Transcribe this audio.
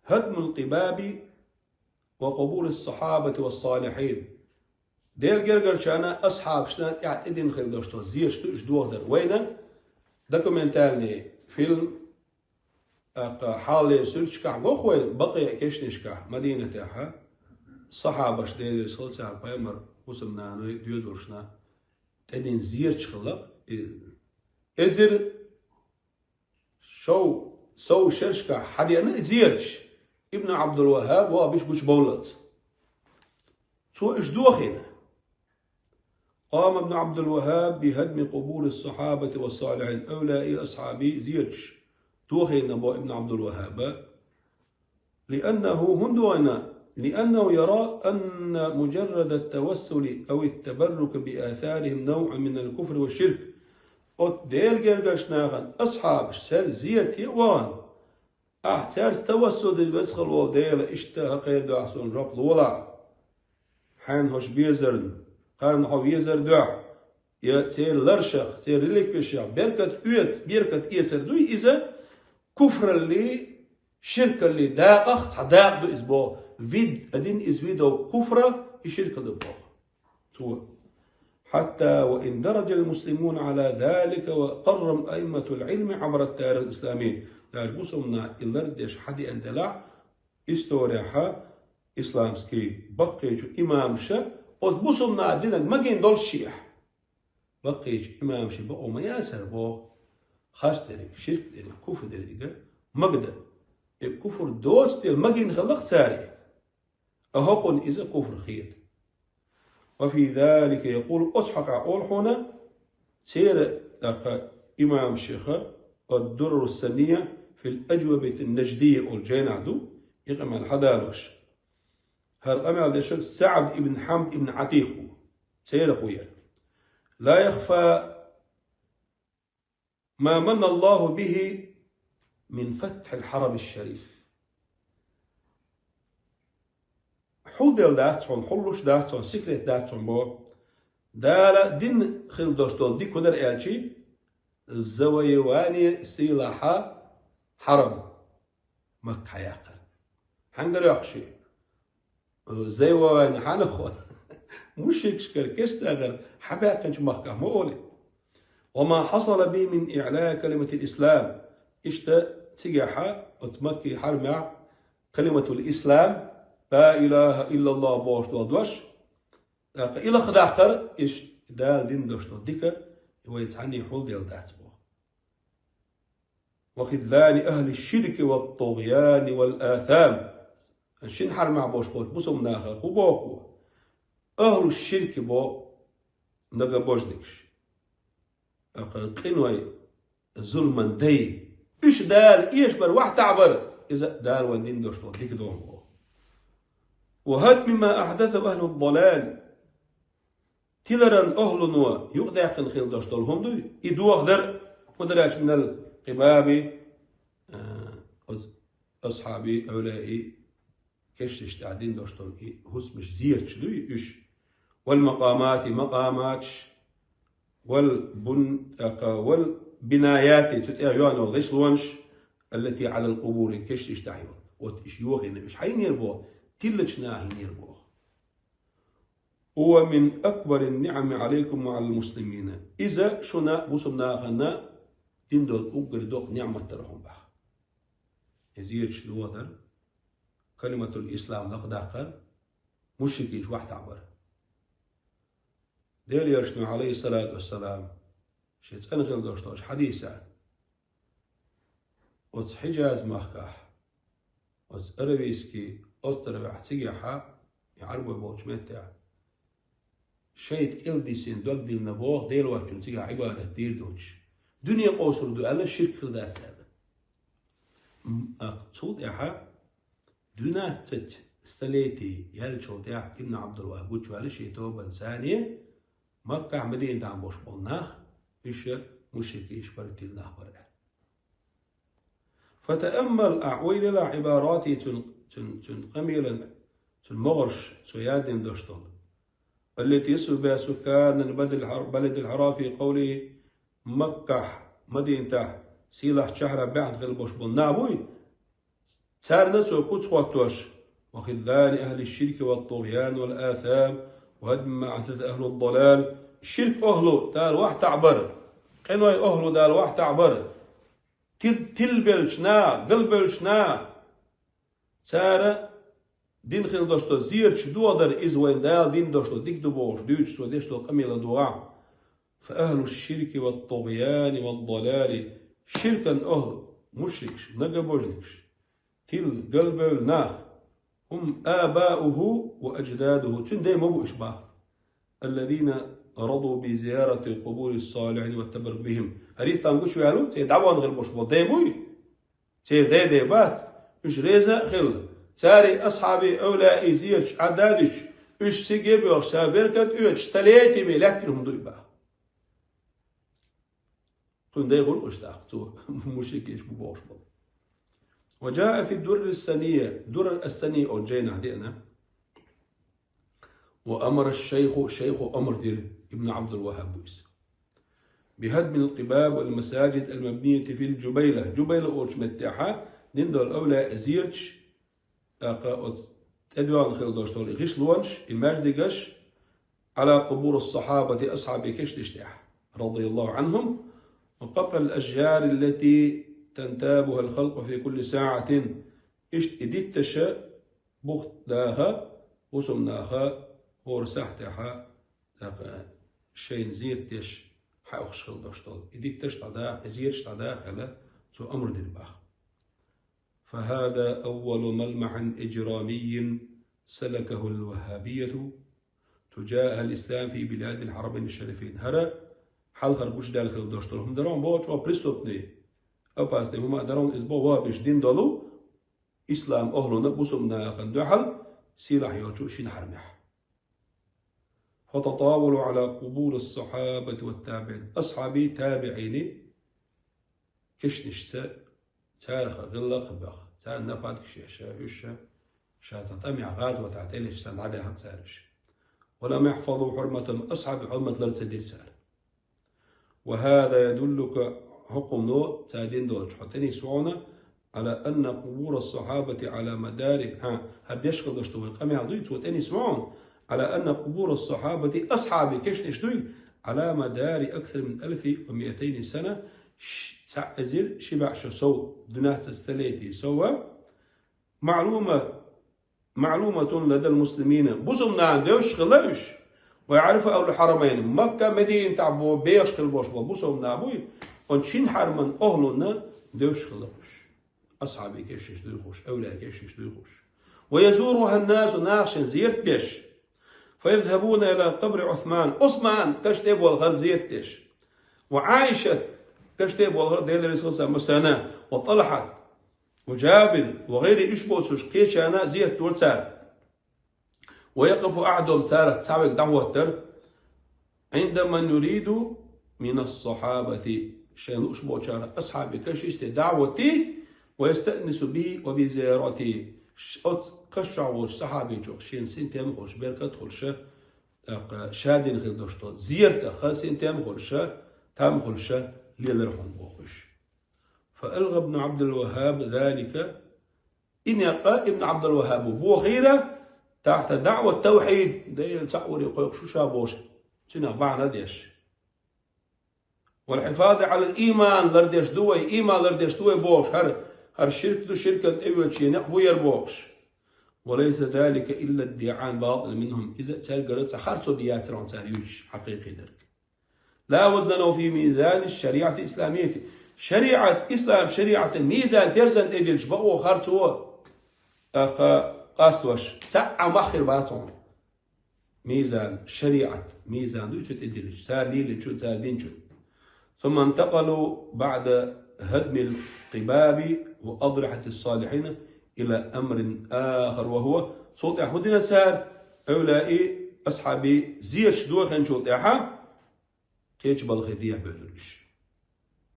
هدم القباب وقبور الصحابة والصالحين. ديل جرجر شانا أصحاب شنا يعني إدين خير دوشتو زير شتو إش دوغدر وينا دوكومنتالني فيلم حالي سلشكا وخوي بقي كشنشكا مدينة تاعها صحابة شديد صلت على بايمر وسمنا نوي ديودورشنا تدين زير تخلق إزر سو شرشكا حدي أنا زيرش ابن عبد الوهاب وابيش بوش بولت سو إش دوخينا. قام ابن عبد الوهاب بهدم قبور الصحابة والصالحين أولئك أصحابي زيرش دوخينا بو ابن عبد الوهاب لأنه يرى أن مجرد التوسل أو التبرك بآثارهم نوع من الكفر والشرك. ديل جرجشناغن أصحاب سر زيرتي وان أحتار توسل بسخل وديل اشتها قير دو أحسن رب لولا حين هوش بيزرن قارن هو بيزر دع يا تير لرشخ تير ليك بشيا بيركت إيسر دوي إذا كفر اللي شرك اللي داقخ داق دو إزبو فيد أدين إزويدو كفرة يشرك دو بو حتى وإن درج المسلمون على ذلك وقرم أئمة العلم عبر التاريخ الإسلامي. يعني بوسمنا إلردش حدي أندلع إستوريحا إسلامسكي بقيج إمامشا وبوسمنا دينك مجين دول الشيح بقيج إمامشا بقو ما ياسر بو خاص دري شرك دري كفر دري ديجا مقدر الكفر دوست المجين خلق ساري أهقن إذا كفر خير. وفي ذلك يقول أضحك أقول هنا سير إمام الشيخ الدر السنية في الأجوبة النجدية والجين عدو يقام الحدالوش هل أمع الشيخ سعد بن حمد بن عتيق سير أخويا لا يخفى ما من الله به من فتح الحرم الشريف. حول ديال داتون حلوش داتون سكرت داتون بو دالا دين خيل دوش دول دي كدر إلشي الزويواني سيلاحا حرم مكة ياقل حنقر يقشي زيواني حنخو مش يكشكر كشتاغر حباقنش مكة مولي. وما حصل به من إعلاء كلمة الإسلام إشتا تيجاحا وتمكي حرمع كلمة الإسلام لا إله إلا الله بوش دوش إلا خداعتر إيش دال دين دوش ديكا ويتعني حول ديال داتبو وخذلان أهل الشرك والطغيان والآثام شن حرمع بوش بوسم ناخا خبوكو أهل الشرك بو نغا بوش ديكش قنوي ظلما دي إيش دال إيش بر واحد تعبر إذا دال وندين دوش ديك دوم وهد مما أحدثه أهل الضلال تلرن أهل نوا يقدر خيل دوش دولهم دو يدو أقدر ودراش من القباب أصحابي أولئي كشتش تعدين دوش دول هس مش زيرش دو إيش والمقامات مقامات والبنايات تتأيون والغيش لونش التي على القبور كشتش تعيون وتشيوخين إيش حين يربو تلش ناهين يربو. هو من أكبر النعم عليكم وعلى المسلمين إذا شنا بوسمنا غنا تندل أقر دوق نعمة ترهم بها يزير شدو هذا كلمة الإسلام لقداقر مشركيش واحد عبر دير يرشنا عليه الصلاة والسلام شيت أنغل دوشتوش حديثا وتس حجاز مخكح وتس أرويسكي أستر بحتسيجحا يعربوا بوشمتع شيت إلديسين دوك ديل نبوغ ديل وقتون تيجا عبادة دير دوش دنيا قوسر دو ألا الشرك في ذات هذا أقصود إحا دونات تت استليتي يالشو ديح ابن عبد الوهاب وشو على شيء توبا ثانية مكة مدينة عم بوش بولناخ إيش مشركيش برتيلناخ برع فتأمل أعويل عباراتي تنقميلا تنمغرش سيادين دوشتون التي يصف بها سكان بلد الحرام في قوله مكة مدينة سيلح شهر بعد غير بوش بولنابوي تار نسو كوت واتوش وخذلان أهل الشرك والطغيان والآثام وهدم ما اعتد أهل الضلال. الشرك أهله دال واحد تعبر قنوي أهله دال واحد تعبر تلبلشنا قلبلشنا تار دين خيل دوشتو زيرش دوادر إزوين دال دين دوشتو ديك دوبوش ديوشتو ديشتو قميلة دعاء. فأهل الشرك والطغيان والضلال شركا أهله مشركش نقبوجنكش تل قلبل ناخ هم آباؤه وأجداده تندي مبو إشباه الذين رضوا بزيارة قبور الصالحين والتبرك بهم. هريت تنقوش يالو تدعوان غير مشبه ديبوي تير ديبات إش ريزا خل تاري أصحابي أولا إزيرش عدادش إش سيجيب يوشا بركت إيش تلاتي ملاكتنهم دويبا كن ده يقول أشتاق تو مشركيش ببوش بض. وجاء في الدر السنية در السنية أو جينا دينا وأمر الشيخ أمر دير ابن عبد الوهاب بويس بهدم القباب والمساجد المبنية في الجبيلة جبيلة أوش متاحة نندو الأولى أزيرش أدوان خيل دوشتول إغيش لونش إماجدقش على قبور الصحابة أصحاب كش تشتاح رضي الله عنهم وقطع الأشجار التي تنتابها الخلق في كل ساعة إديت تشاء بخت داها وسمناها ورساحتها شين زيرتش حاوخش خل دوشتول إديت تش تعدا زيرش تعدا على تو أمر دلباخ. فهذا أول ملمح إجرامي سلكه الوهابية تجاه الإسلام في بلاد الحرمين الشريفين. هرا حال خربوش دال خل دوشتول هم درون بوش وبريستوب دي أو باستي هما درون إسبو وابش دين دولو إسلام أهلنا بسمنا خندو حل سلاح يوجو شين حرمح. فتطاولوا على قبور الصحابة والتابعين أصحابي تابعيني كشنش تارخ غلق بخ تار نبات كشيشة شاتطمع غاز وتعتلش سن عليها تارش ولم يحفظوا حرمة أصحاب حرمة لرتدير سار. وهذا يدلك حكم نو تادين دولش حتى يسمعونا على أن قبور الصحابة على مدار هرديش قدشتوه قمي عضويت وتاني يسمعون على أن قبور الصحابة أصحاب كشنش دوي على مدار أكثر من 1200 سنة تعزل شبع شو دناه تستليتي سوى معلومة لدى المسلمين بصمنا عندوش خلاش ويعرف أول الحرمين مكة مدينة تعبو بيش خلبوش بصمنا أبوي ونشين حرما أهلنا دوش خلاش أصحابي كشش دويخوش أولا كشش دويخوش ويزورها الناس ناخشن زيرتش فيذهبون إلى قبر عثمان كشتب والغر زيرتش وعائشة كشتب والغر ديل رسول مسانا وطلحت وجابر وغير إشبوتش كيشانا زيرت ورسال ويقف أحدهم سارة تساويك دعوة عندما نريد من الصحابة شان أشبوتشارة أصحابي كشيست دعوتي ويستأنس به وبزيارتي كشعور صحابي جو شين سنتين خوش بركة خلش شادين خير دوشتو زيارته خا سنتين خلش تام خلش ليلرهم بوخش. فألغى ابن عبد الوهاب ذلك إن يقى ابن عبد الوهاب هو غيره تحت دعوة التوحيد دايل تعور يقول شو شابوش شنا بعنا ديش والحفاظ على الإيمان لرديش دوي إيمان لرديش دوي بوش هر شرك دو شركة أول شيء نحبو يربوش وليس ذلك إلا ادعاء باطل منهم إذا تلقرت سخرتوا دياترون تاريوش حقيقي درك لا وزن له في ميزان الشريعة الإسلامية شريعة إسلام شريعة ميزان ترزن إدلش بقوا خرتوا قاستوش تاع مخر باتون ميزان شريعة ميزان دوشت إدلش سار ليلشون سار دينشون. ثم انتقلوا بعد هدم القباب وأضرحة الصالحين إلى أمر آخر وهو صوت أحدنا سار أولئي أصحابي زير شدوخ نشوط إحا كيش بالخدية بدرش